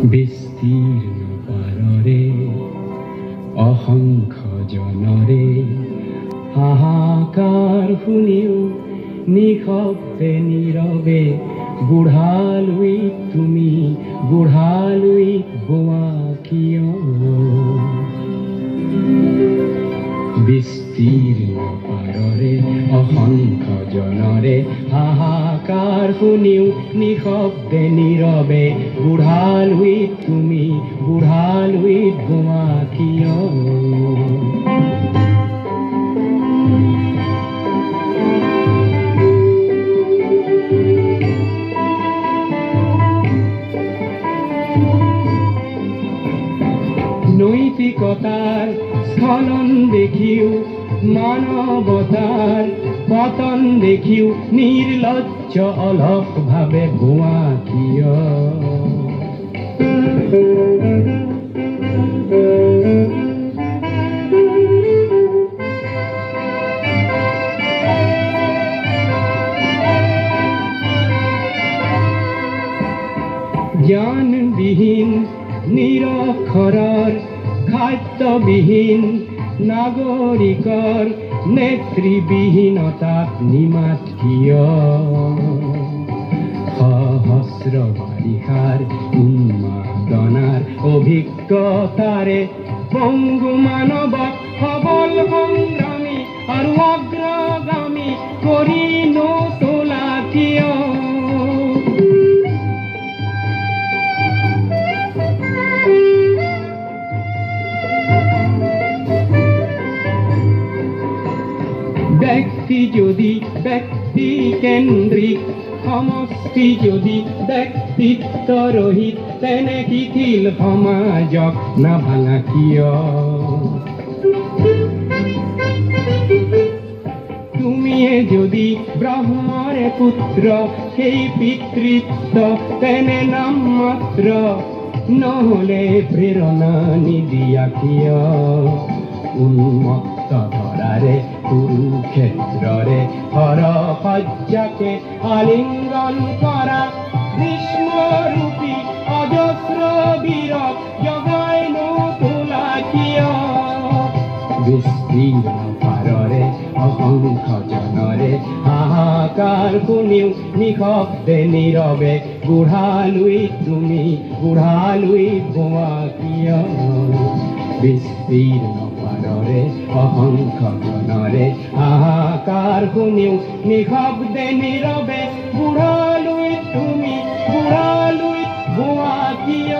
বিস্তীৰ্ণ পাৰৰে অসংখ্য জনৰে হাহাকাৰ শুনিও নিশব্দে নীৰৱে বুঢ়ালৈ তুমি বুঢ়ালৈ গোৱা কিয়? বিস্তীৰ্ণ পাৰৰে অসংখ্য জনৰে হাহাকাৰ শুনিও নিশব্দে নীৰৱে বুঢ়ালৈ তুমি বুঢ়ালৈ গোৱা কিয়? নৈতিকতাৰ স্খলন দেখিও মানৱতাৰ পতন দেখিও নিৰ্লজ্জ অলসভাৱে গোৱা কিয়? জ্ঞানবিহীন নিৰক্ষৰৰ খাদ্যবিহীন নাগৰিকৰ নেতৃবিহীনতাত নিমাত কিয়? সহস্ৰ বাৰিষাৰ উন্মাদনাৰ অভিজ্ঞতাৰে পংগু মানৱক সবল সংগ্ৰামী আৰু অগ্ৰগামী কৰি নতোলা কিয়? ব্যক্তি যদি ব্যক্তি কেন্দ্ৰিক সমষ্টি যদি ব্যক্তিত্ব ৰহিত তেনে শিথিল সমাজক নাভাঙা কিয়? তুমিয়ে যদি ব্ৰহ্মৰে পুত্ৰ সেই পিতৃত্ব তেনে নাম মাত্ৰ নহলে প্ৰেৰণা নিদিয়া কিয়? উন্মত্ত ধৰাৰে কুৰুক্ষেত্ৰৰে হৰসজ্জাকে আলিংগন কৰা ভীষ্মৰূপী অজস্ৰ বীৰক জগাই নতোলা কিয়? বিস্তীৰ্ণ পাৰৰে অসংখ্য জনৰে হাহাকাৰ শুনিও নিশব্দে নীৰৱে বুঢ়ালৈ তুমি বুঢ়ালৈ গোৱা কিয়? বিস্তীৰ্ণ পাৰৰে অসংখ্য জনৰে হাহাকাৰ শুনিও নিশব্দে নীৰৱে বুঢ়ালৈ তুমি বুঢ়ালৈ গোৱা কিয়?